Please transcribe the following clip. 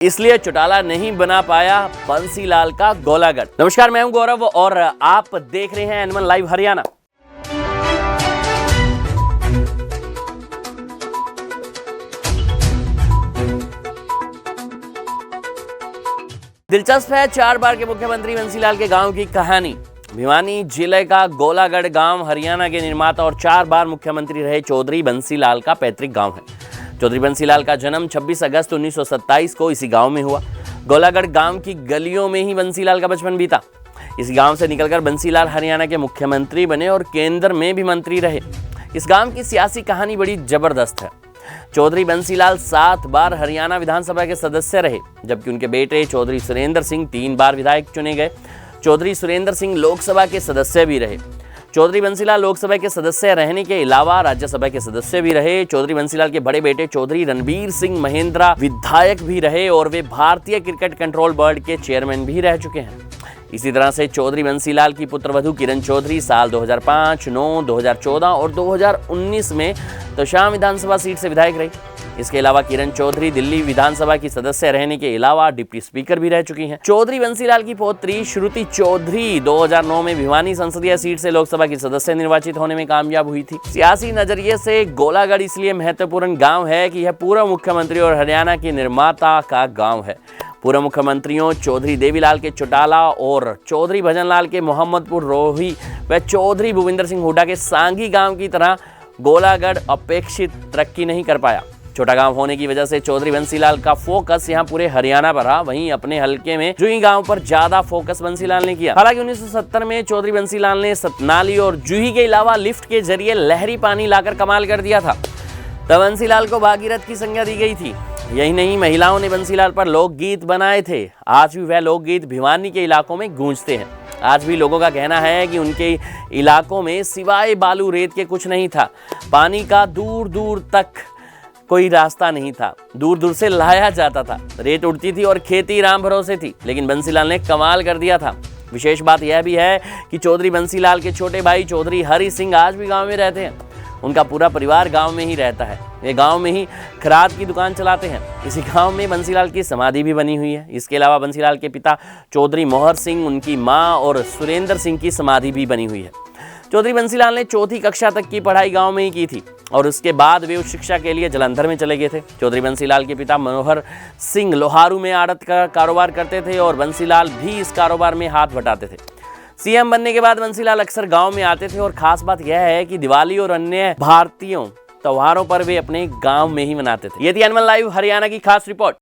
इसलिए चौटाला नहीं बना पाया बंसीलाल का गोलागढ़। नमस्कार, मैं हूं गौरव और आप देख रहे हैं एनिमल लाइव हरियाणा। दिलचस्प है 4 बार के मुख्यमंत्री बंसीलाल के गांव की कहानी। भिवानी जिले का गोलागढ़ गांव हरियाणा के निर्माता और 4 बार मुख्यमंत्री रहे चौधरी बंसीलाल का पैतृक गांव है। चौधरी बंसीलाल का जन्म 26 अगस्त 1927 को इसी गांव में हुआ। गोलागढ़ गांव की गलियों में ही बंसीलाल का बचपन बीता। इस गांव से निकलकर बंसीलाल हरियाणा के मुख्यमंत्री बने और केंद्र में भी मंत्री रहे। इस गांव की सियासी कहानी बड़ी जबरदस्त है। चौधरी बंसीलाल 7 बार हरियाणा विधानसभा के सदस्य रहे, जबकि उनके बेटे चौधरी सुरेंद्र सिंह 3 बार विधायक चुने गए। चौधरी सुरेंद्र सिंह लोकसभा के सदस्य भी रहे। चौधरी बंसीलाल लोकसभा के सदस्य रहने के अलावा राज्यसभा के सदस्य भी रहे। चौधरी बंसीलाल के बड़े बेटे चौधरी रणबीर सिंह महेंद्रा विधायक भी रहे और वे भारतीय क्रिकेट कंट्रोल बोर्ड के चेयरमैन भी रह चुके हैं। इसी तरह से चौधरी बंसीलाल की पुत्रवधू किरण चौधरी साल 2005, 9, 2014 और 2019 में तोशाम विधानसभा सीट से विधायक रही। इसके अलावा किरण चौधरी दिल्ली विधानसभा की सदस्य रहने के अलावा डिप्टी स्पीकर भी रह चुकी हैं। चौधरी बंसीलाल की पौत्री श्रुति चौधरी 2009 में भिवानी संसदीय सीट से लोकसभा की सदस्य निर्वाचित होने में कामयाब हुई थी। सियासी नजरिए से गोलागढ़ इसलिए महत्वपूर्ण गांव है कि यह पूर्व मुख्यमंत्री और हरियाणा के निर्माता का गांव है। पूर्व मुख्यमंत्रियों चौधरी देवीलाल के चौटाला और चौधरी भजनलाल के मोहम्मदपुर रोही व चौधरी भूपिंदर सिंह हुड्डा के सांगी गांव की तरह गोलागढ़ अपेक्षित तरक्की नहीं कर पाया। छोटा गांव होने की वजह से चौधरी बंसीलाल का फोकस यहां पूरे हरियाणा पर रहा। वहीं अपने हलके में जूही गांव पर ज्यादा फोकस बंसीलाल ने किया। हालांकि 1970 में चौधरी बंसीलाल ने सतनाली और जूही के अलावा लिफ्ट के जरिए लहरी पानी लाकर कमाल कर दिया था। तब बंसीलाल को भागीरथ की संज्ञा दी गई थी। यही नहीं, महिलाओं ने बंसीलाल पर लोकगीत बनाए थे। आज भी वह लोकगीत भिवानी के इलाकों में गूंजते हैं। आज भी लोगों का कहना है कि उनके इलाकों में सिवाय बालू रेत के कुछ नहीं था। पानी का दूर दूर तक कोई रास्ता नहीं था, दूर दूर से लाया जाता था। रेत उड़ती थी और खेती राम भरोसे थी, लेकिन बंसीलाल ने कमाल कर दिया था। विशेष बात यह भी है कि चौधरी बंसीलाल के छोटे भाई चौधरी हरि सिंह आज भी गांव में रहते हैं। उनका पूरा परिवार गांव में ही रहता है। वे गांव में ही खराद की दुकान चलाते हैं। इसी गांव में बंसीलाल की समाधि भी बनी हुई है। इसके अलावा बंसीलाल के पिता चौधरी मोहर सिंह, उनकी मां और सुरेंद्र सिंह की समाधि भी बनी हुई है। चौधरी बंसीलाल ने 4वीं कक्षा तक की पढ़ाई गांव में ही की थी और उसके बाद वे उच्च शिक्षा के लिए जालंधर में चले गए थे। चौधरी बंसीलाल के पिता मनोहर सिंह लोहारू में आड़त का कारोबार करते थे और बंसीलाल भी इस कारोबार में हाथ बटाते थे। सीएम बनने के बाद बंसीलाल अक्सर गांव में आते थे और खास बात यह है कि दिवाली और अन्य भारतीयों त्योहारों पर वे अपने गांव में ही मनाते थे। ये थी एनिमल लाइव हरियाणा की खास रिपोर्ट।